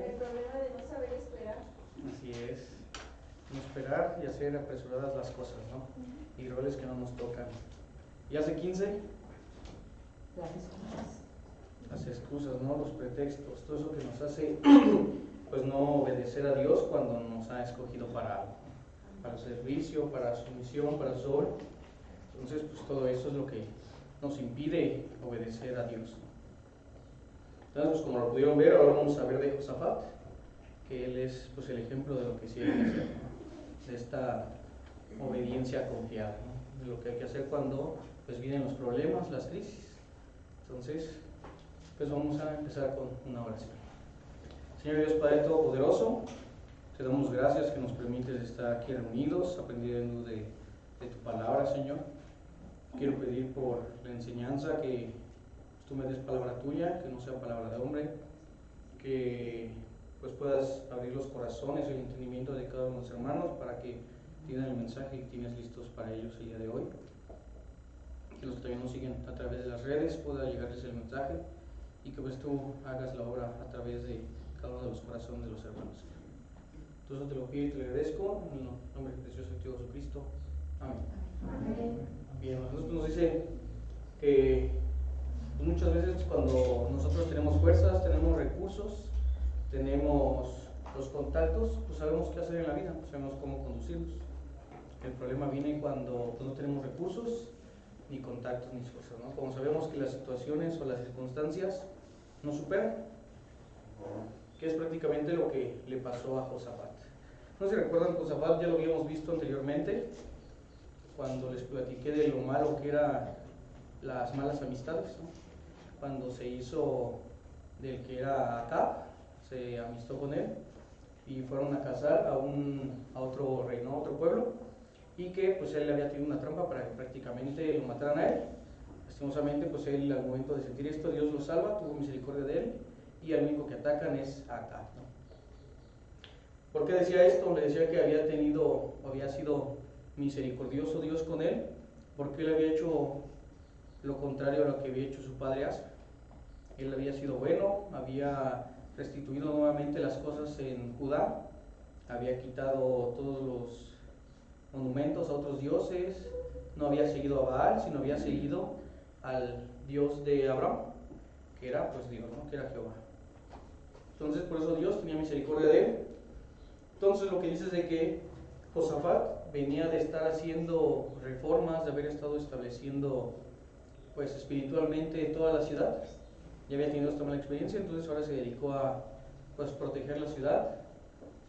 El problema de no saber esperar. Así es. No esperar y hacer apresuradas las cosas, ¿no? Y roles que no nos tocan. Y hace 15, Las excusas. las excusas, ¿no? Los pretextos, todo eso que nos hace pues no obedecer a Dios cuando nos ha escogido para algo, para el servicio, para su misión, para su obra. Entonces, pues todo eso es lo que nos impide obedecer a Dios. Entonces, pues como lo pudieron ver, ahora vamos a ver de Josafat, que él es pues el ejemplo de lo que sí hay que hacer, ¿no? De esta obediencia confiada, ¿no? De lo que hay que hacer cuando pues vienen los problemas, las crisis. Entonces, pues vamos a empezar con una oración. Señor Dios Padre Todopoderoso, te damos gracias que nos permites estar aquí reunidos, aprendiendo de tu palabra, Señor. Quiero pedir por la enseñanza que tú me des palabra tuya, que no sea palabra de hombre, que pues puedas abrir los corazones y el entendimiento de cada uno de los hermanos para que entiendan el mensaje que tienes listos para ellos el día de hoy. Que los que también nos siguen a través de las redes pueda llegarles el mensaje y que pues tú hagas la obra a través de cada uno de los corazones de los hermanos. Entonces te lo pido y te lo agradezco en el nombre precioso de Jesucristo. Amén. Amén. Bien, nosotros nos dice que pues muchas veces cuando nosotros tenemos fuerzas, tenemos recursos, tenemos los contactos, pues sabemos qué hacer en la vida, pues sabemos cómo conducirnos. El problema viene cuando pues no tenemos recursos, ni contactos, ni fuerzas, ¿no? Como sabemos que las situaciones o las circunstancias nos superan, que es prácticamente lo que le pasó a Josafat. No sé si recuerdan, Josafat ya lo habíamos visto anteriormente, cuando les platiqué de lo malo que eran las malas amistades, ¿no? Cuando se hizo del que era Acab, se amistó con él y fueron a cazar a otro reino, a otro pueblo, y que pues él había tenido una trampa para que prácticamente lo mataran a él. Lastimosamente pues él al momento de sentir esto, Dios lo salva, tuvo misericordia de él, y al único que atacan es a Acab, ¿no? ¿Por qué decía esto? Le decía que había sido misericordioso Dios con él, porque él había hecho lo contrario a lo que había hecho su padre Asa. Él había sido bueno, había restituido nuevamente las cosas en Judá, había quitado todos los monumentos a otros dioses, no había seguido a Baal, sino había seguido al Dios de Abraham, que era pues Dios, ¿no? Que era Jehová. Entonces por eso Dios tenía misericordia de él. Entonces lo que dice es de que Josafat venía de estar haciendo reformas, de haber estado estableciendo pues espiritualmente toda la ciudad. Ya había tenido esta mala experiencia, entonces ahora se dedicó a pues proteger la ciudad,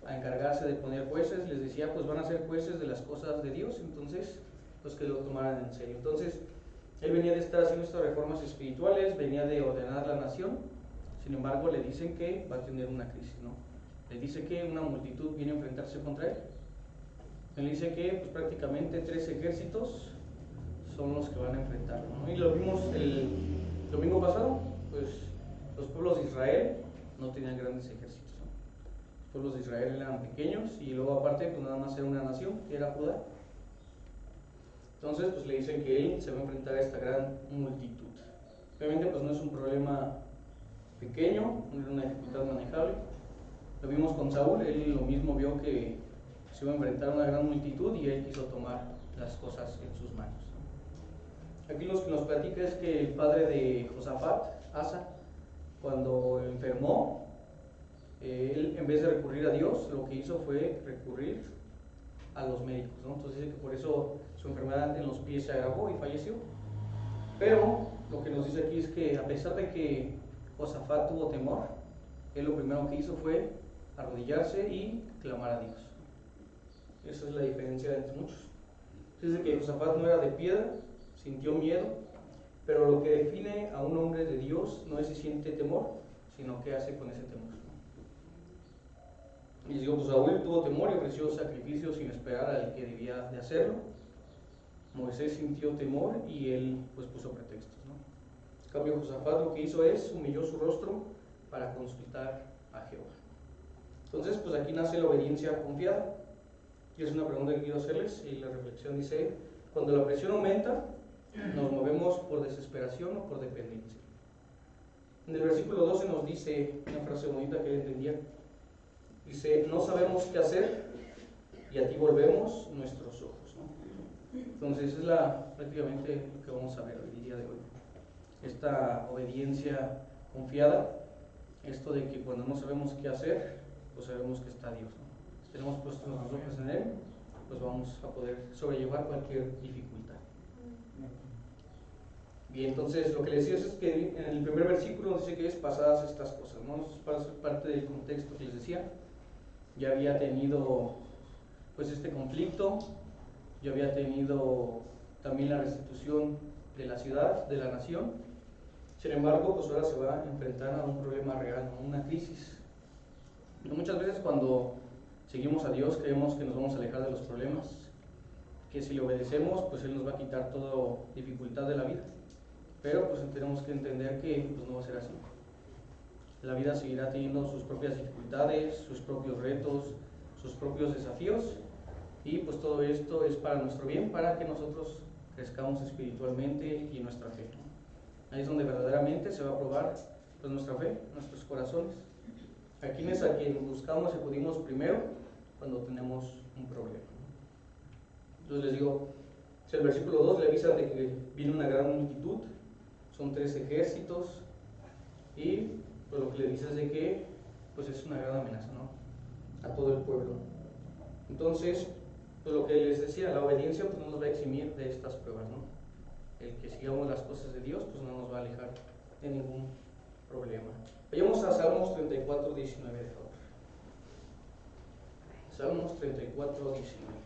a encargarse de poner jueces. Les decía pues van a ser jueces de las cosas de Dios, entonces pues que lo tomaran en serio. Entonces él venía de estar haciendo estas reformas espirituales, venía de ordenar la nación. Sin embargo le dicen que va a tener una crisis, ¿no? Le dice que una multitud viene a enfrentarse contra él. Él dice que pues prácticamente 3 ejércitos son los que van a enfrentarlo, ¿no? Y lo vimos el domingo pasado, pues los pueblos de Israel no tenían grandes ejércitos, ¿no? Los pueblos de Israel eran pequeños y luego aparte pues nada más era una nación, que era Judá. Entonces pues le dicen que él se va a enfrentar a esta gran multitud. Obviamente pues no es un problema pequeño, no es una dificultad manejable. Lo vimos con Saúl, él lo mismo vio que se iba a enfrentar a una gran multitud y él quiso tomar las cosas en sus manos. Aquí lo que nos platica es que el padre de Josafat, Asa, cuando enfermó, él en vez de recurrir a Dios, lo que hizo fue recurrir a los médicos, ¿no? Entonces dice que por eso su enfermedad en los pies se agravó y falleció. Pero lo que nos dice aquí es que a pesar de que Josafat tuvo temor, él lo primero que hizo fue arrodillarse y clamar a Dios. Esa es la diferencia entre muchos. Dice que Josafat no era de piedra, sintió miedo, pero lo que define a un hombre de Dios no es si siente temor, sino qué hace con ese temor. Y les digo, pues Saúl tuvo temor y ofreció sacrificios sin esperar al que debía de hacerlo. Moisés sintió temor y él pues puso pretextos, ¿no? En cambio Josafat lo que hizo es humilló su rostro para consultar a Jehová. Entonces pues aquí nace la obediencia confiada. Y es una pregunta que quiero hacerles y la reflexión dice: cuando la presión aumenta, nos movemos por desesperación o por dependencia. En el versículo 12 nos dice una frase bonita que él entendía: Dice, no sabemos qué hacer y a ti volvemos nuestros ojos, ¿no? Entonces es prácticamente lo que vamos a ver el día de hoy. Esta obediencia confiada, esto de que cuando no sabemos qué hacer, pues sabemos que está Dios, ¿no? Si tenemos puestos nuestros ojos en Él, pues vamos a poder sobrellevar cualquier dificultad. Bien, entonces lo que les decía es que en el primer versículo dice que es pasadas estas cosas, ¿no? Es parte del contexto que les decía. Ya había tenido pues este conflicto, ya había tenido también la restitución de la ciudad, de la nación. Sin embargo, pues ahora se va a enfrentar a un problema real, a una crisis. Y muchas veces cuando seguimos a Dios creemos que nos vamos a alejar de los problemas, que si le obedecemos, pues Él nos va a quitar toda dificultad de la vida. Pero pues tenemos que entender que pues, no va a ser así. La vida seguirá teniendo sus propias dificultades, sus propios retos, sus propios desafíos, y pues todo esto es para nuestro bien, para que nosotros crezcamos espiritualmente y en nuestra fe, ¿no? Ahí es donde verdaderamente se va a probar pues, nuestra fe, nuestros corazones. ¿A quién es a quien buscamos y acudimos primero cuando tenemos un problema? Entonces les digo, si el versículo 2 le avisa de que viene una gran multitud, son 3 ejércitos, y pues lo que le dice es de que pues es una gran amenaza, ¿no? A todo el pueblo. Entonces, pues lo que les decía, la obediencia pues no nos va a eximir de estas pruebas, ¿no? El que sigamos las cosas de Dios pues no nos va a alejar de ningún problema. Vayamos a Salmos 34, 19, de favor. Salmos 34, 19.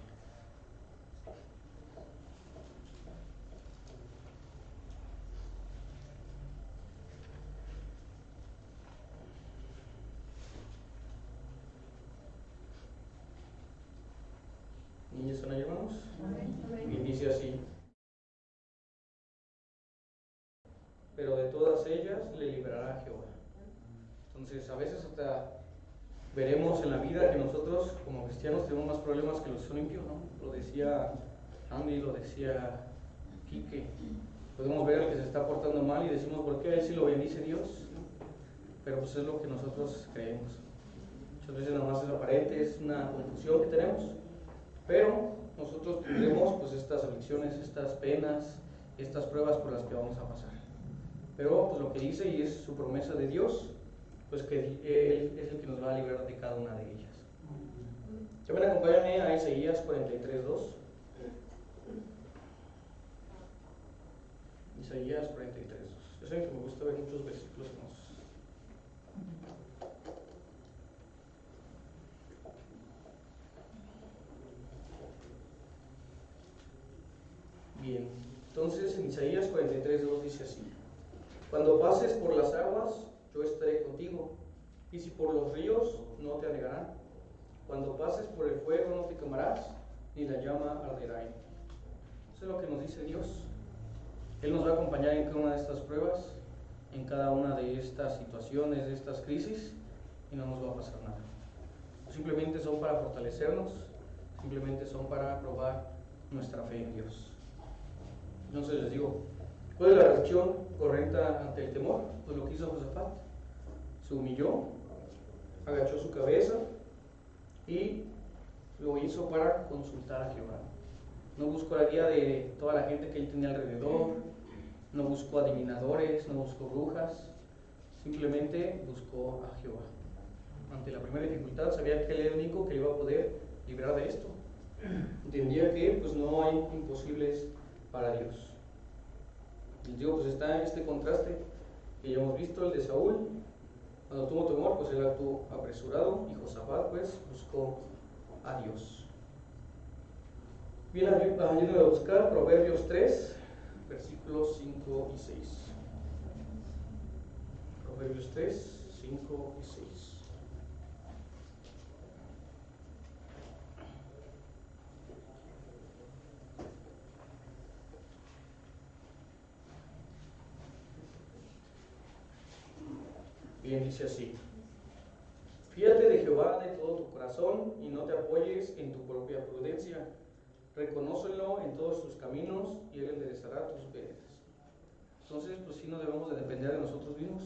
¿Niños están ahí, hermanos? Y dice así: pero de todas ellas le librará Jehová. Entonces, a veces hasta veremos en la vida que nosotros como cristianos tenemos más problemas que los que son impíos, ¿no? Lo decía Andy, lo decía Quique. Podemos ver al que se está portando mal y decimos, ¿por qué a él sí lo bendice Dios? Pero pues es lo que nosotros creemos. Muchas veces nada más es aparente, es una confusión que tenemos, pero nosotros tendremos pues estas aflicciones, estas penas, estas pruebas por las que vamos a pasar. Pero pues lo que dice, y es su promesa de Dios, pues que Él es el que nos va a librar de cada una de ellas. También acompáñame a Isaías 43, 2. Isaías 43, 2. Yo sé que me gusta ver muchos versículos hermosos. Bien, entonces en Isaías 43, 2 dice así: cuando pases por las aguas, yo estaré contigo, y si por los ríos, no te anegarán. Cuando pases por el fuego, no te quemarás, ni la llama arderá en ti. Eso es lo que nos dice Dios. Él nos va a acompañar en cada una de estas pruebas, en cada una de estas situaciones, de estas crisis, y no nos va a pasar nada. Simplemente son para fortalecernos, simplemente son para probar nuestra fe en Dios. Entonces les digo, ¿cuál es la reacción correcta ante el temor? Pues lo que hizo Josafat: se humilló, agachó su cabeza y lo hizo para consultar a Jehová. No buscó la guía de toda la gente que él tenía alrededor, no buscó adivinadores, no buscó brujas, simplemente buscó a Jehová. Ante la primera dificultad sabía que él era el único que iba a poder librar de esto. Entendía que pues no hay imposibles para Dios. Les digo, pues está este contraste que ya hemos visto, el de Saúl. Cuando tuvo temor, pues él actuó apresurado, y Josafat pues buscó a Dios. Bien, ayúdenme a buscar Proverbios 3, versículos 5 y 6. Proverbios 3, 5 y 6. Bien, dice así: fíate de Jehová de todo tu corazón y no te apoyes en tu propia prudencia. Reconócelo en todos tus caminos y Él enderezará tus veredas. Entonces, pues sí, no debemos de depender de nosotros mismos.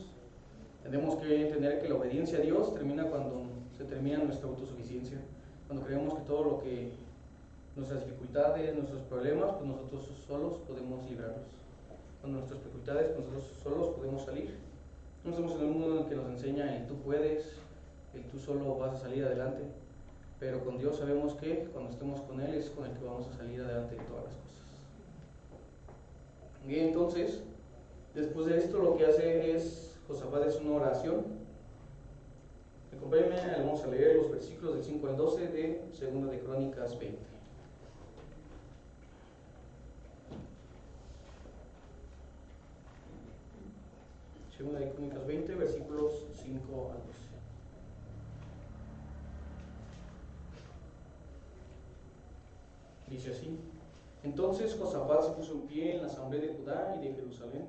Tenemos que entender que la obediencia a Dios termina cuando se termina nuestra autosuficiencia, cuando creemos que todo lo que nuestras dificultades, nuestros problemas, pues nosotros solos podemos librarlos. Cuando nuestras dificultades, pues nosotros solos podemos salir. No estamos en un mundo en el que nos enseña el tú puedes, el tú solo vas a salir adelante, pero con Dios sabemos que cuando estemos con Él es con el que vamos a salir adelante de todas las cosas. Y entonces, después de esto, lo que hace es, Josafat es una oración. Acompáñenme, vamos a leer los versículos del 5 al 12 de 2 de Crónicas 20. Segunda de Crónicas 20, versículos 5 al 12. Dice así: Entonces Josafat se puso en pie en la asamblea de Judá y de Jerusalén,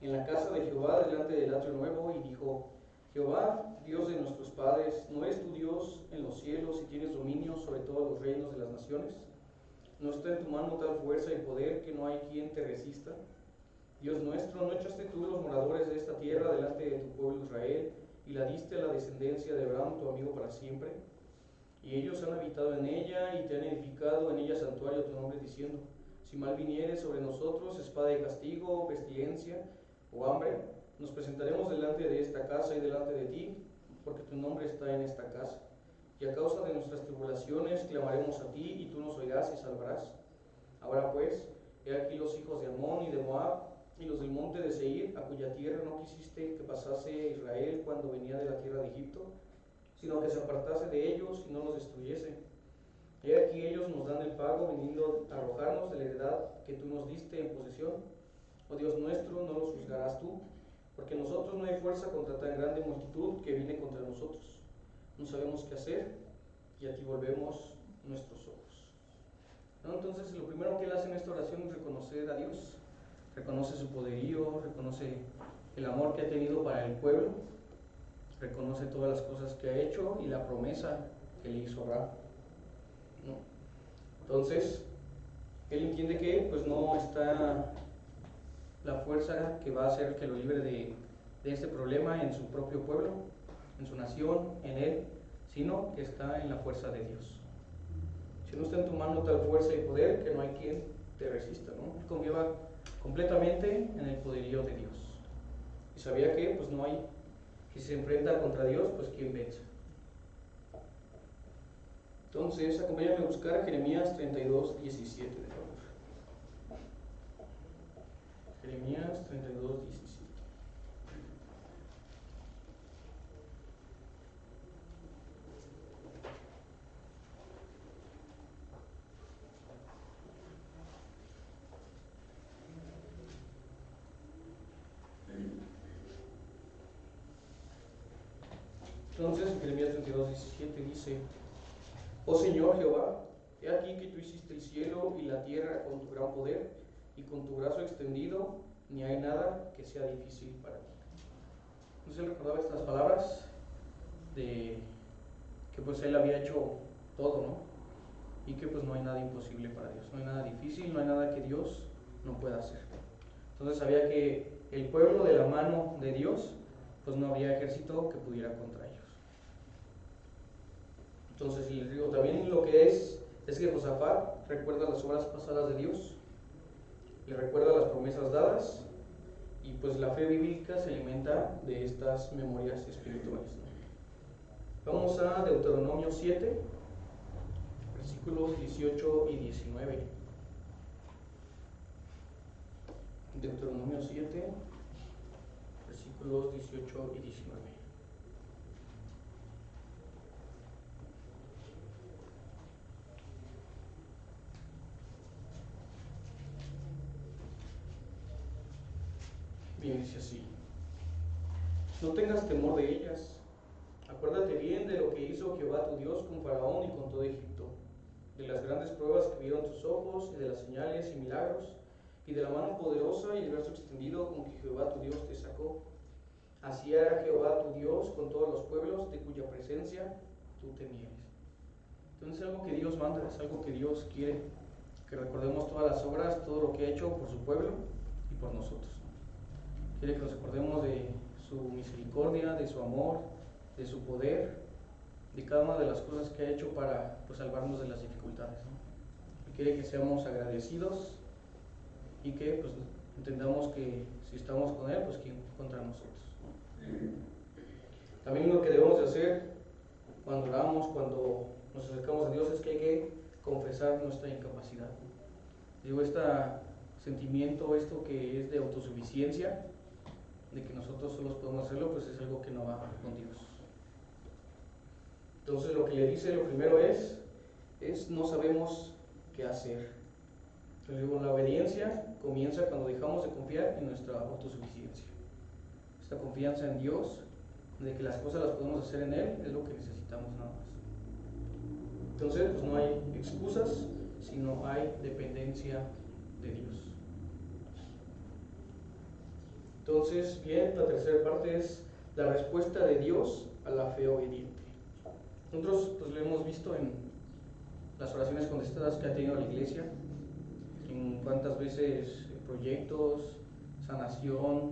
en la casa de Jehová delante del atrio nuevo, y dijo: Jehová, Dios de nuestros padres, ¿no es tu Dios en los cielos y tienes dominio sobre todos los reinos de las naciones? ¿No está en tu mano tal fuerza y poder que no hay quien te resista? Dios nuestro, ¿no echaste tú los moradores de esta tierra delante de tu pueblo Israel y la diste a la descendencia de Abraham, tu amigo, para siempre? Y ellos han habitado en ella y te han edificado en ella santuario a tu nombre, diciendo: Si mal viniere sobre nosotros espada de castigo, pestilencia o hambre, nos presentaremos delante de esta casa y delante de ti, porque tu nombre está en esta casa. Y a causa de nuestras tribulaciones clamaremos a ti, y tú nos oirás y salvarás. Ahora pues, he aquí los hijos de Amón y de Moab, y los del monte de Seir, a cuya tierra no quisiste que pasase Israel cuando venía de la tierra de Egipto, sino que se apartase de ellos y no los destruyese. He aquí ellos nos dan el pago, viniendo a arrojarnos de la heredad que tú nos diste en posesión. Oh Dios nuestro, no los juzgarás tú, porque nosotros no hay fuerza contra tan grande multitud que viene contra nosotros. No sabemos qué hacer, y a ti volvemos nuestros ojos. ¿No? Entonces, lo primero que él hace en esta oración es reconocer a Dios. Reconoce su poderío, reconoce el amor que ha tenido para el pueblo, reconoce todas las cosas que ha hecho y la promesa que le hizo Abraham, ¿no? Entonces, él entiende que pues no está la fuerza que va a hacer que lo libre de este problema en su propio pueblo, en su nación, en él, sino que está en la fuerza de Dios. Si no está en tu mano tal fuerza y poder, que no hay quien te resista, ¿no? Él confiaba completamente en el poderío de Dios. Y sabía que pues no hay, que si se enfrenta contra Dios, pues ¿quién vence? Entonces, acompáñame a buscar Jeremías 32, 17, de favor. Jeremías 32, 17. Entonces, Jeremías 32, 17 dice: Oh Señor Jehová, he aquí que tú hiciste el cielo y la tierra con tu gran poder y con tu brazo extendido, ni hay nada que sea difícil para ti. Entonces él recordaba estas palabras de que pues él había hecho todo, ¿no? Y que pues no hay nada imposible para Dios, no hay nada difícil, no hay nada que Dios no pueda hacer. Entonces sabía que el pueblo, de la mano de Dios, pues no había ejército que pudiera contra ellos. Entonces les digo, también lo que es que Josafat recuerda las obras pasadas de Dios, le recuerda las promesas dadas, y pues la fe bíblica se alimenta de estas memorias espirituales, ¿no? Vamos a Deuteronomio 7, versículos 18 y 19. Deuteronomio 7, versículos 18 y 19. Bien, dice así: No tengas temor de ellas. Acuérdate bien de lo que hizo Jehová tu Dios con Faraón y con todo Egipto, de las grandes pruebas que vieron tus ojos, y de las señales y milagros, y de la mano poderosa y el brazo extendido con que Jehová tu Dios te sacó. Así hará Jehová tu Dios con todos los pueblos de cuya presencia tú temieres. Entonces es algo que Dios manda, es algo que Dios quiere, que recordemos todas las obras, todo lo que ha hecho por su pueblo y por nosotros. Quiere que nos acordemos de su misericordia, de su amor, de su poder, de cada una de las cosas que ha hecho para pues, salvarnos de las dificultades, ¿no? Y quiere que seamos agradecidos y que pues, entendamos que si estamos con Él, pues ¿quién contra nosotros? También lo que debemos de hacer cuando oramos, cuando nos acercamos a Dios, es que hay que confesar nuestra incapacidad. Digo, este sentimiento, esto que es de autosuficiencia, de que nosotros solos podemos hacerlo, pues es algo que no va con Dios. Entonces lo que le dice, lo primero es no sabemos qué hacer. Entonces digo, la obediencia comienza cuando dejamos de confiar en nuestra autosuficiencia. Esta confianza en Dios, de que las cosas las podemos hacer en Él, es lo que necesitamos nada más. Entonces, pues no hay excusas, sino hay dependencia de Dios. Entonces, bien, la tercera parte es la respuesta de Dios a la fe obediente. Nosotros pues lo hemos visto en las oraciones contestadas que ha tenido la iglesia, en cuántas veces proyectos, sanación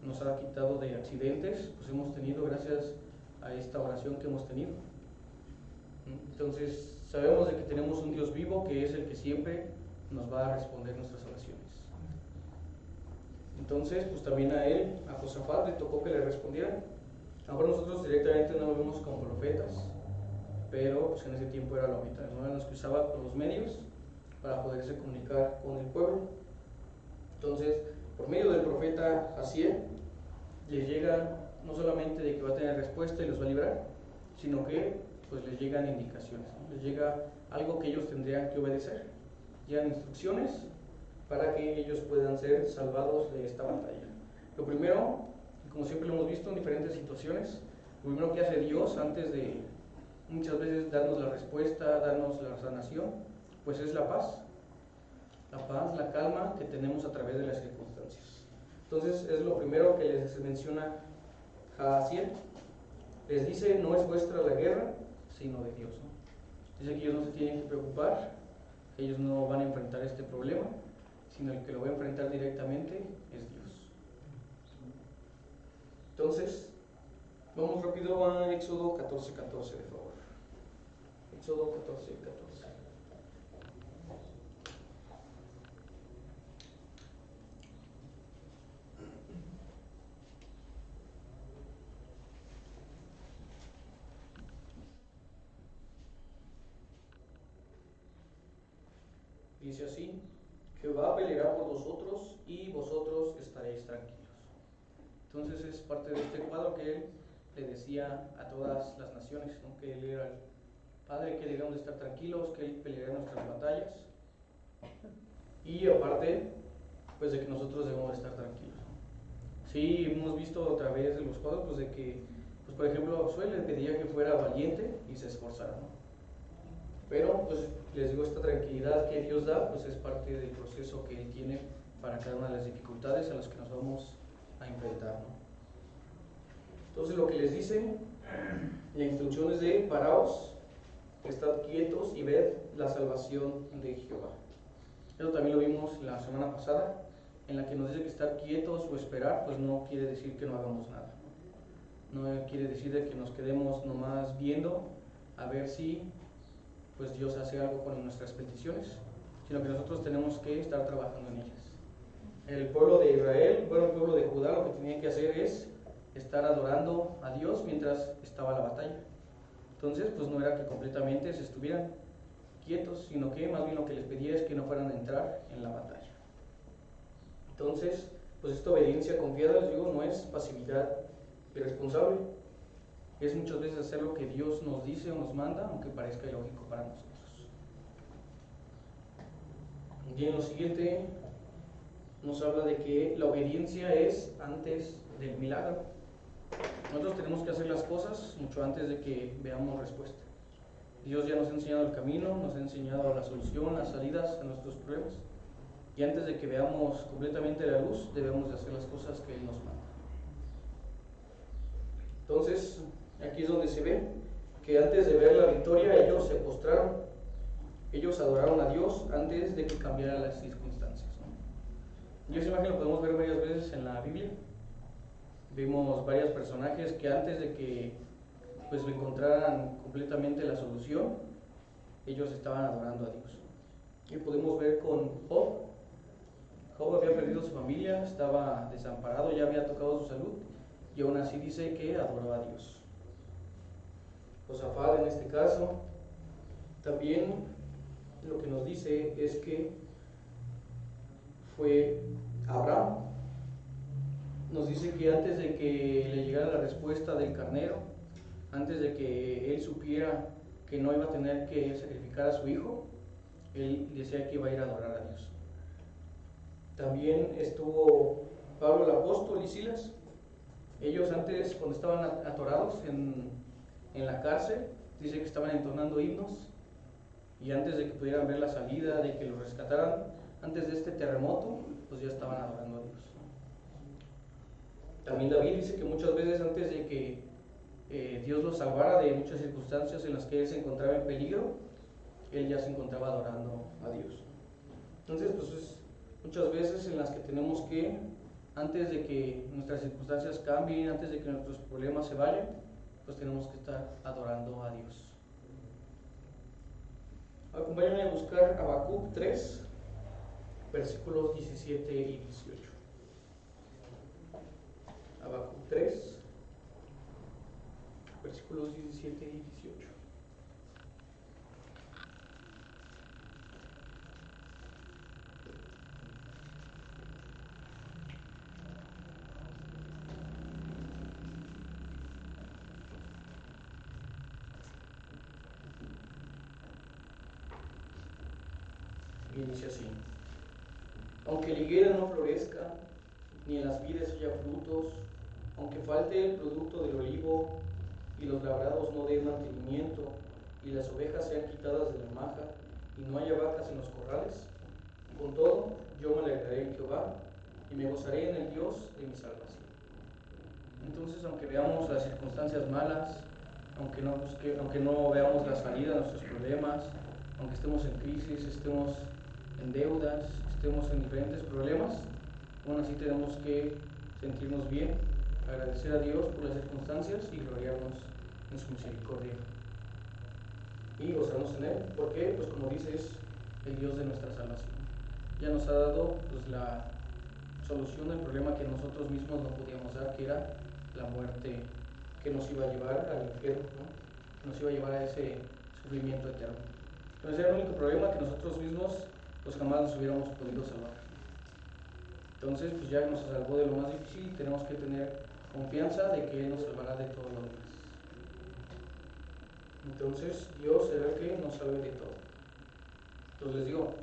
nos ha quitado de accidentes, pues hemos tenido gracias a esta oración que hemos tenido. Entonces sabemos de que tenemos un Dios vivo que es el que siempre nos va a responder nuestras oraciones. Entonces pues también a él, a Josafat, le tocó que le respondieran. Ahora nosotros directamente no lo vemos como profetas, pero pues en ese tiempo era lo mitad, ¿no? Eran los que usaban los medios para poderse comunicar con el pueblo. Entonces, por medio del profeta Jaziel, les llega no solamente de que va a tener respuesta y los va a librar, sino que pues les llegan indicaciones, ¿no? Les llega algo que ellos tendrían que obedecer. Llegan instrucciones para que ellos puedan ser salvados de esta batalla. Lo primero, como siempre lo hemos visto en diferentes situaciones, lo primero que hace Dios antes de muchas veces darnos la respuesta, darnos la sanación, pues es la paz. La paz, la calma que tenemos a través de las circunstancias. Entonces es lo primero que les menciona Jaziel. Les dice, no es vuestra la guerra, sino de Dios, ¿no? Dice que ellos no se tienen que preocupar, que ellos no van a enfrentar este problema, sino el que lo va a enfrentar directamente es Dios. Entonces, vamos rápido a Éxodo 14:14, de favor. Éxodo 14:14. Dice así: Jehová peleará por vosotros y vosotros estaréis tranquilos. Entonces es parte de este cuadro que él le decía a todas las naciones, ¿no? Que él era el Padre, que debemos de estar tranquilos, que él peleará nuestras batallas. Y aparte, pues de que nosotros debemos de estar tranquilos, ¿no? Sí, hemos visto otra vez en los cuadros, pues de que, pues por ejemplo, Josué le pedía que fuera valiente y se esforzara, ¿no? Pero, pues, les digo, esta tranquilidad que Dios da, pues es parte del proceso que Él tiene para cada una de las dificultades a las que nos vamos a enfrentar, ¿no? Entonces, lo que les dice, la instrucción es de paraos, estad quietos y ved la salvación de Jehová. Eso también lo vimos la semana pasada, en la que nos dice que estar quietos o esperar, pues no quiere decir que no hagamos nada, ¿no? No quiere decir de que nos quedemos nomás viendo a ver si pues Dios hace algo con nuestras peticiones, sino que nosotros tenemos que estar trabajando en ellas. El pueblo de Israel, bueno, el pueblo de Judá, lo que tenía que hacer es estar adorando a Dios mientras estaba la batalla. Entonces, pues no era que completamente se estuvieran quietos, sino que más bien lo que les pedía es que no fueran a entrar en la batalla. Entonces, pues esta obediencia confiada, les digo, no es pasividad irresponsable. Es muchas veces hacer lo que Dios nos dice o nos manda, aunque parezca ilógico para nosotros. Y en lo siguiente nos habla de que la obediencia es antes del milagro. Nosotros tenemos que hacer las cosas mucho antes de que veamos respuesta. Dios ya nos ha enseñado el camino, nos ha enseñado la solución, las salidas a nuestros problemas. Y antes de que veamos completamente la luz, debemos de hacer las cosas que Él nos manda. Entonces, aquí es donde se ve que antes de ver la victoria ellos se postraron, ellos adoraron a Dios antes de que cambiaran las circunstancias, ¿no? Y esa imagen lo podemos ver varias veces en la Biblia. Vimos varios personajes que antes de que pues encontraran completamente la solución, ellos estaban adorando a Dios. Y podemos ver con Job. Job había perdido su familia, estaba desamparado, ya había tocado su salud, y aún así dice que adoró a Dios. Josafat en este caso, también lo que nos dice es que fue Abraham. Nos dice que antes de que le llegara la respuesta del carnero, antes de que él supiera que no iba a tener que sacrificar a su hijo, él decía que iba a ir a adorar a Dios. También estuvo Pablo el apóstol y Silas. Ellos antes, cuando estaban atorados en la cárcel, dice que estaban entonando himnos, y antes de que pudieran ver la salida, de que los rescataran, antes de este terremoto, pues ya estaban adorando a Dios. También David dice que muchas veces antes de que Dios lo salvara de muchas circunstancias en las que él se encontraba en peligro, él ya se encontraba adorando a Dios. Entonces, pues es muchas veces en las que tenemos que, antes de que nuestras circunstancias cambien, antes de que nuestros problemas se vayan, pues tenemos que estar adorando a Dios. Acompáñenme a buscar Habacuc 3, versículos 17 y 18. Habacuc 3, versículos 17 y 18. Y dice así: aunque la higuera no florezca, ni en las vides haya frutos, aunque falte el producto del olivo, y los labrados no den mantenimiento, y las ovejas sean quitadas de la maja, y no haya vacas en los corrales, con todo yo me alegraré en Jehová, y me gozaré en el Dios de mi salvación. Entonces, aunque veamos las circunstancias malas, aunque no veamos la salida a nuestros problemas, aunque estemos en crisis, estemos en deudas, estemos en diferentes problemas, aún así tenemos que sentirnos bien, agradecer a Dios por las circunstancias y gloriarnos en su misericordia y gozarnos en Él, porque, pues como dice, es el Dios de nuestra salvación. Ya nos ha dado pues la solución del problema que nosotros mismos no podíamos dar, que era la muerte que nos iba a llevar al infierno, ¿no? Que nos iba a llevar a ese sufrimiento eterno. Entonces era el único problema que nosotros mismos pues jamás nos hubiéramos podido salvar. Entonces pues ya nos salvó de lo más difícil y tenemos que tener confianza de que Él nos salvará de todo lo demás. Entonces Dios será el que nos salve de todo. Entonces les digo,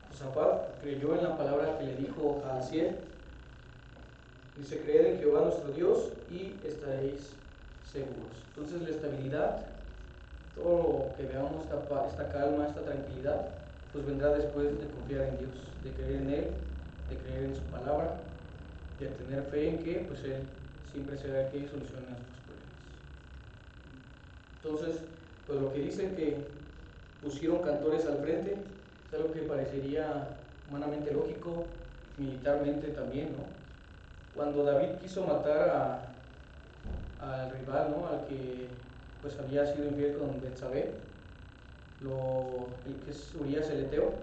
Josafat creyó en la palabra que le dijo a Asiel. Dice: creed en Jehová nuestro Dios y estaréis seguros. Entonces la estabilidad, todo lo que veamos, esta calma, esta tranquilidad, pues vendrá después de confiar en Dios, de creer en Él, de creer en su palabra, de tener fe en que pues Él siempre será el que solucione nuestros problemas. Entonces, pues lo que dice que pusieron cantores al frente es algo que parecería humanamente lógico, militarmente también, ¿no? Cuando David quiso matar al rival, ¿no? Al que pues había sido infiel con Betsabé, el que es Urías el Eteo,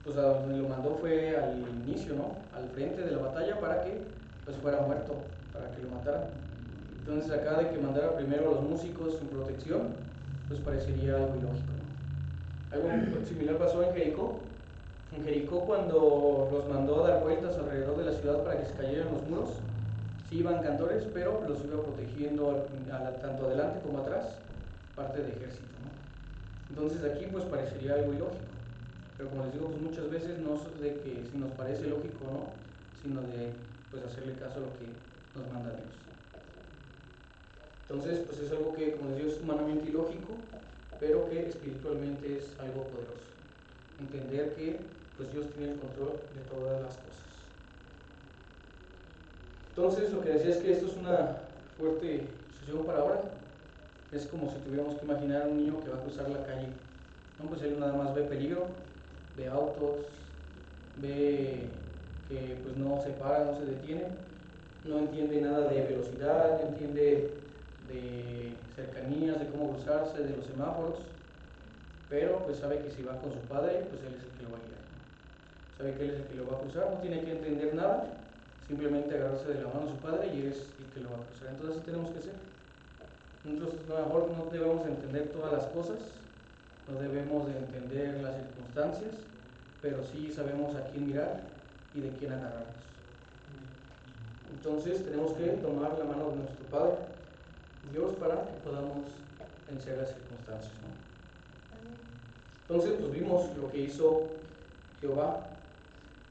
pues a donde lo mandó fue al inicio, ¿no? Al frente de la batalla para que pues fuera muerto, para que lo mataran. Entonces acá de que mandara primero a los músicos sin protección, pues parecería algo ilógico, ¿no? Algo similar pasó en Jericó. En Jericó, cuando los mandó a dar vueltas alrededor de la ciudad para que se cayeran los muros, sí iban cantores, pero los iba protegiendo tanto adelante como atrás, parte de ejército, ¿no? Entonces aquí pues parecería algo ilógico, pero como les digo, pues muchas veces no es de que si nos parece lógico o no, sino de pues hacerle caso a lo que nos manda Dios. Entonces pues es algo que, como les digo, es humanamente ilógico, pero que espiritualmente es algo poderoso. Entender que pues Dios tiene el control de todas las cosas. Entonces lo que decía es que esto es una fuerte sucesión para ahora. Es como si tuviéramos que imaginar a un niño que va a cruzar la calle, ¿no? Pues él nada más ve peligro, ve autos, ve que pues no se para, no se detiene, no entiende nada de velocidad, no entiende de cercanías, de cómo cruzarse, de los semáforos, pero pues sabe que si va con su padre, pues él es el que lo va a guiar, ¿no? Sabe que él es el que lo va a cruzar, no tiene que entender nada, simplemente agarrarse de la mano a su padre y él es el que lo va a cruzar. Entonces así tenemos que ser. Nosotros a lo mejor no debemos entender todas las cosas, no debemos de entender las circunstancias, pero sí sabemos a quién mirar y de quién agarrarnos. Entonces tenemos que tomar la mano de nuestro Padre, Dios, para que podamos vencer las circunstancias, ¿no? Entonces pues vimos lo que hizo Jehová,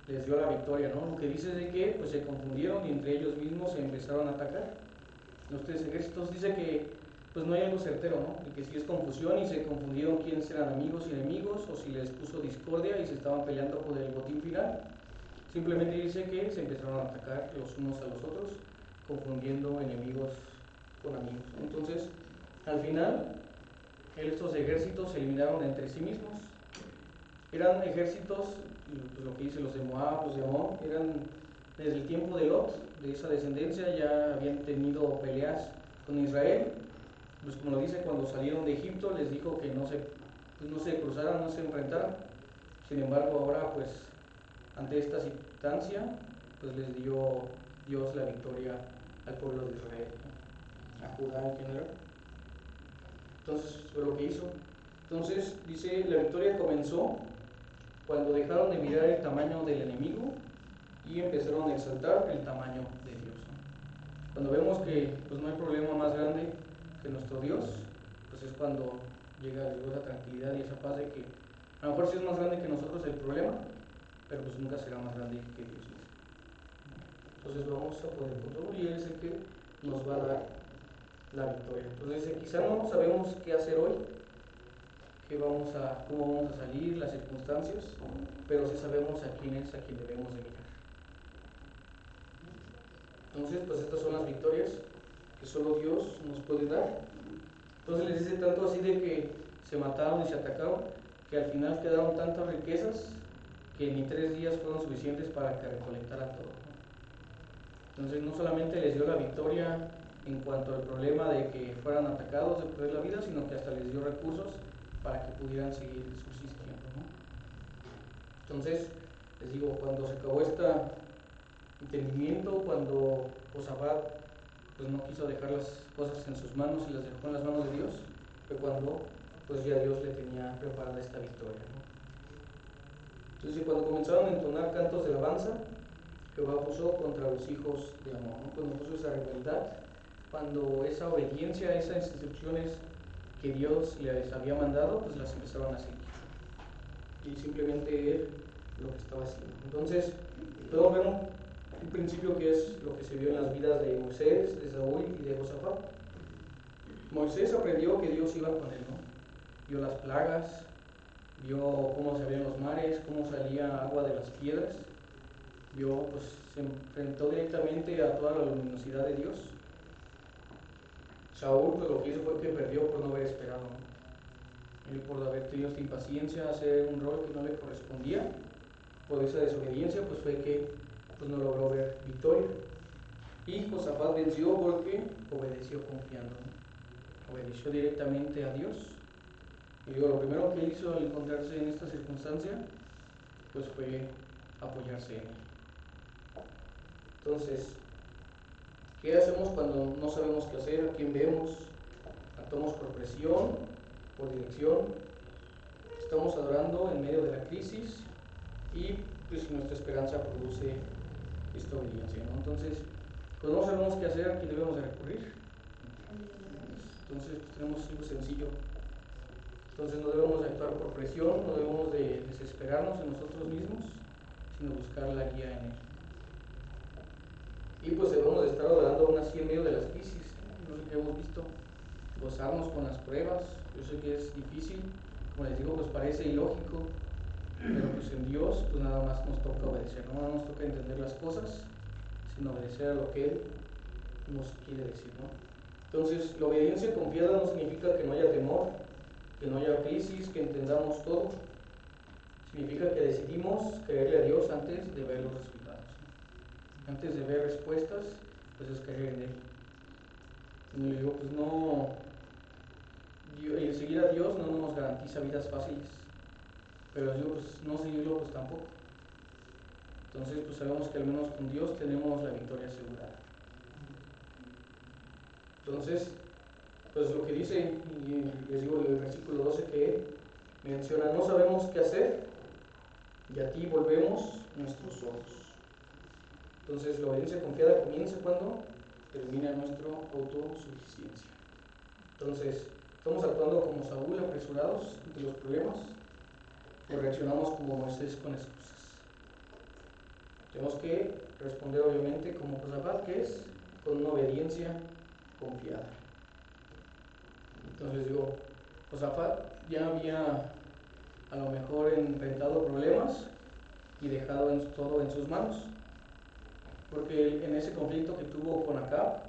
les dio la victoria, ¿no? Lo que dice es de que pues se confundieron y entre ellos mismos se empezaron a atacar. Los tres ejércitos dice que pues no hay algo certero, ¿no? De que si es confusión y se confundieron quiénes eran amigos y enemigos, o si les puso discordia y se estaban peleando por el botín final. Simplemente dice que se empezaron a atacar los unos a los otros, confundiendo enemigos con amigos. Entonces, al final, estos ejércitos se eliminaron entre sí mismos. Eran ejércitos, pues lo que dice los de Moab, los de Amón, eran desde el tiempo de Lot, de esa descendencia, ya habían tenido peleas con Israel. Pues como lo dice, cuando salieron de Egipto les dijo que no se cruzaran, no se enfrentaran. Sin embargo, ahora pues ante esta circunstancia, pues les dio Dios la victoria al pueblo de Israel, ¿no? A Judá en general. Entonces fue lo que hizo. Entonces dice, la victoria comenzó cuando dejaron de mirar el tamaño del enemigo y empezaron a exaltar el tamaño de Dios, ¿no? Cuando vemos que pues no hay problema más grande que nuestro Dios, pues es cuando llega esa tranquilidad y esa paz de que a lo mejor sí es más grande que nosotros el problema, pero pues nunca será más grande que Dios mismo. Entonces vamos a poder controlar y Él es el que nos va a dar la victoria. Entonces quizá no sabemos qué hacer hoy, cómo vamos a salir, las circunstancias, pero sí sabemos a quién es a quien debemos de mirar. Entonces pues estas son las victorias que solo Dios nos puede dar. Entonces les dice tanto así de que se mataron y se atacaron, que al final quedaron tantas riquezas que ni 3 días fueron suficientes para que recolectaran todo, ¿no? Entonces no solamente les dio la victoria en cuanto al problema de que fueran atacados, de perder la vida, sino que hasta les dio recursos para que pudieran seguir subsistiendo, ¿no? Entonces, les digo, cuando se acabó este entendimiento, cuando Josafat pues no quiso dejar las cosas en sus manos y las dejó en las manos de Dios, fue cuando pues ya Dios le tenía preparada esta victoria, ¿no? Entonces cuando comenzaron a entonar cantos de alabanza, Jehová puso contra los hijos de Amón, ¿no? Cuando puso esa rebeldad, cuando esa obediencia a esas instrucciones que Dios les había mandado, pues las empezaron a seguir. Y simplemente él lo que estaba haciendo. Entonces, podemos ver un principio que es lo que se vio en las vidas de Moisés, de Saúl y de Josafat. Moisés aprendió que Dios iba con él, ¿no? Vio las plagas, vio cómo se abrían los mares, cómo salía agua de las piedras, pues se enfrentó directamente a toda la luminosidad de Dios. Saúl, pues lo que hizo fue que perdió por no haber esperado, ¿no? Él por haber tenido esta impaciencia, hacer un rol que no le correspondía, por esa desobediencia, pues fue que pues no logró ver victoria. Y Josafat venció porque obedeció confiando, ¿no? Obedeció directamente a Dios. Y digo, lo primero que él hizo al encontrarse en esta circunstancia, pues fue apoyarse en él. Entonces, ¿qué hacemos cuando no sabemos qué hacer? ¿A quién vemos? ¿Actuamos por presión? ¿Por dirección? Estamos adorando en medio de la crisis y pues nuestra esperanza produce esta obediencia, ¿no? Entonces, cuando no sabemos qué hacer, ¿a quién debemos de recurrir? Entonces, pues tenemos algo sencillo. Entonces no debemos de actuar por presión, no debemos de desesperarnos en nosotros mismos, sino buscar la guía en Él. Y pues debemos de estar adorando aún así en medio de las crisis, ¿no? Lo que hemos visto, gozarnos con las pruebas. Yo sé que es difícil, como les digo, pues parece ilógico, pero pues en Dios pues nada más nos toca obedecer, no nos toca entender las cosas, sino obedecer a lo que Él nos quiere decir, ¿no? Entonces, la obediencia confiada no significa que no haya temor, que no haya crisis, que entendamos todo. Significa que decidimos creerle a Dios antes de ver los resultados. Antes de ver respuestas, pues es creer en Él. Y le digo, pues no, el seguir a Dios no nos garantiza vidas fáciles, pero les digo, pues no seguirlo pues tampoco. Entonces pues sabemos que al menos con Dios tenemos la victoria asegurada. Entonces, pues lo que dice, y les digo el versículo 12 que menciona, no sabemos qué hacer y a ti volvemos nuestros ojos. Entonces la obediencia confiada comienza cuando termina nuestra autosuficiencia. Entonces, ¿estamos actuando como Saúl, apresurados ante los problemas? ¿O reaccionamos como Moisés con excusas? Tenemos que responder obviamente como Josafat, que es con una obediencia confiada. Entonces digo, Josafat ya había a lo mejor enfrentado problemas y dejado todo en sus manos, porque en ese conflicto que tuvo con Acab,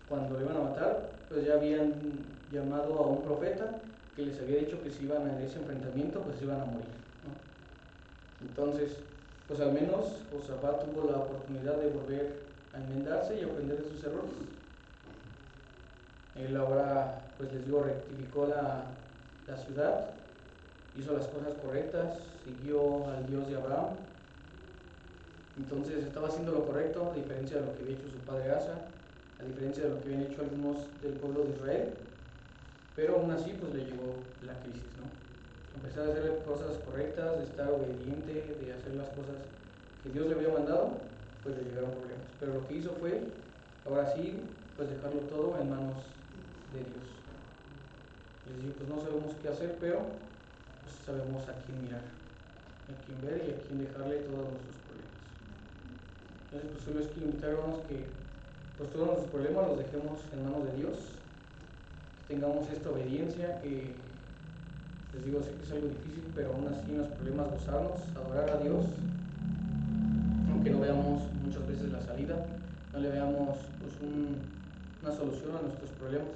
cuando le iban a matar, pues ya habían llamado a un profeta que les había dicho que si iban a ese enfrentamiento pues iban a morir, ¿no? Entonces pues al menos Josafat tuvo la oportunidad de volver a enmendarse y aprender de sus errores. Él ahora, pues les digo, rectificó la ciudad, hizo las cosas correctas, siguió al Dios de Abraham. Entonces estaba haciendo lo correcto, a diferencia de lo que había hecho su padre Asa, a diferencia de lo que habían hecho algunos del pueblo de Israel. Pero aún así pues le llegó la crisis, ¿no? A pesar de hacer cosas correctas, de estar obediente, de hacer las cosas que Dios le había mandado, pues le llegaron problemas. Pero lo que hizo fue, ahora sí, pues dejarlo todo en manos de Dios. Les digo, pues no sabemos qué hacer, pero pues sabemos a quién mirar, a quién ver y a quién dejarle todos nuestros problemas. Entonces pues solo es que invitar, hermanos, que pues todos nuestros problemas los dejemos en manos de Dios, que tengamos esta obediencia, que les digo, sé que es algo difícil, pero aún así en los problemas gozarnos, adorar a Dios, aunque no veamos muchas veces la salida, no le veamos pues una solución a nuestros problemas.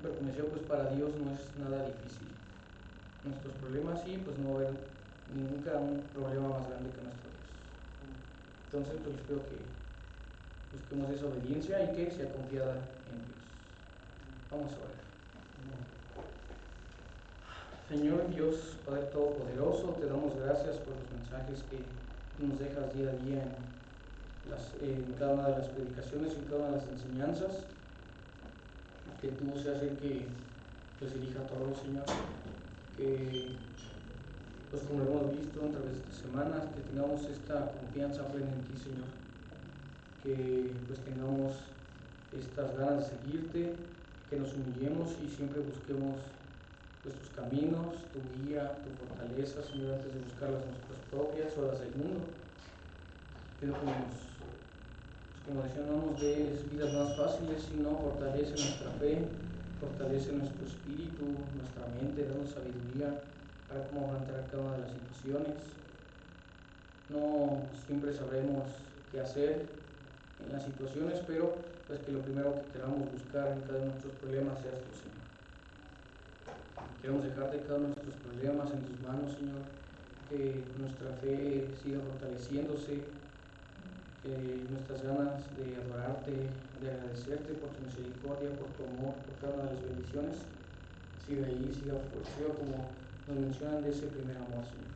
Pero como decía, pues para Dios no es nada difícil. Nuestros problemas sí, pues no va a haber nunca un problema más grande que nuestro Dios. Entonces pues les pido que busquemos esa obediencia y que sea confiada en Dios. Vamos a orar. Señor Dios, Padre Todopoderoso, te damos gracias por los mensajes que nos dejas día a día en cada una de las predicaciones, en cada una de las enseñanzas. Que tú seas el que pues elija todo, Señor. Que pues como lo hemos visto a través de estas semanas, que tengamos esta confianza plena en ti, Señor. Que pues tengamos estas ganas de seguirte, que nos humillemos y siempre busquemos pues tus caminos, tu guía, tu fortaleza, Señor, antes de buscar las nuestras propias o las del mundo. Pido que como decía, no nos des vidas más fáciles, sino fortalece nuestra fe, fortalece nuestro espíritu, nuestra mente, danos sabiduría para cómo afrontar cada una de las situaciones. No siempre sabremos qué hacer en las situaciones, pero pues que lo primero que queramos buscar en cada uno de nuestros problemas seas tú, Señor. Queremos dejarte cada uno de nuestros problemas en tus manos, Señor, que nuestra fe siga fortaleciéndose, que nuestras ganas de adorarte, de agradecerte por tu misericordia, por tu amor, por cada una de las bendiciones, siga ahí, siga como nos mencionan de ese primer amor, Señor.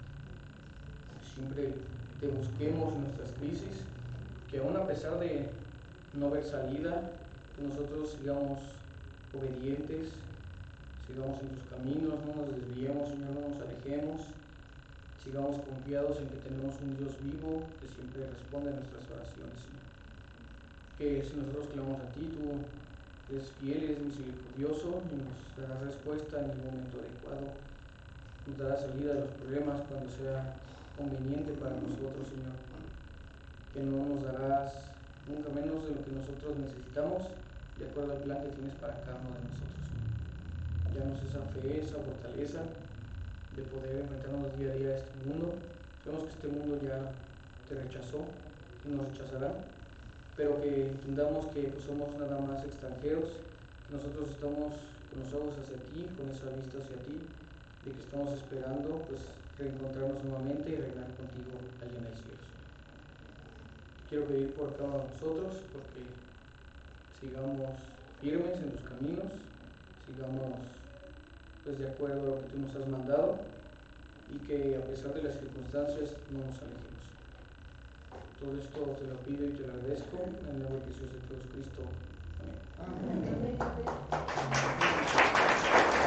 Siempre te busquemos en nuestras crisis, que aún a pesar de no ver salida, que nosotros sigamos obedientes, sigamos en tus caminos, no nos desviemos, Señor, no nos alejemos, sigamos confiados en que tenemos un Dios vivo que siempre responde a nuestras oraciones, Señor. Que si nosotros clamamos a ti, tú eres fiel, eres misericordioso y nos darás respuesta en el momento adecuado. Nos darás salida de los problemas cuando sea conveniente para nosotros, Señor. Que no nos darás nunca menos de lo que nosotros necesitamos, de acuerdo al plan que tienes para cada uno de nosotros, Señor. Danos esa fe, esa fortaleza de poder enfrentarnos día a día a este mundo. Sabemos que este mundo ya te rechazó y nos rechazará, pero que entendamos que pues, somos nada más extranjeros, que nosotros estamos con los ojos hacia ti, con esa vista hacia ti, de que estamos esperando pues reencontrarnos nuevamente y reinar contigo allá en el cielo. Quiero pedir por cada uno de nosotros, porque sigamos firmes en tus caminos, sigamos pues de acuerdo a lo que tú nos has mandado y que a pesar de las circunstancias no nos alejemos. Todo esto te lo pido y te lo agradezco en el nombre de Jesús de Jesucristo. Amén. Amén.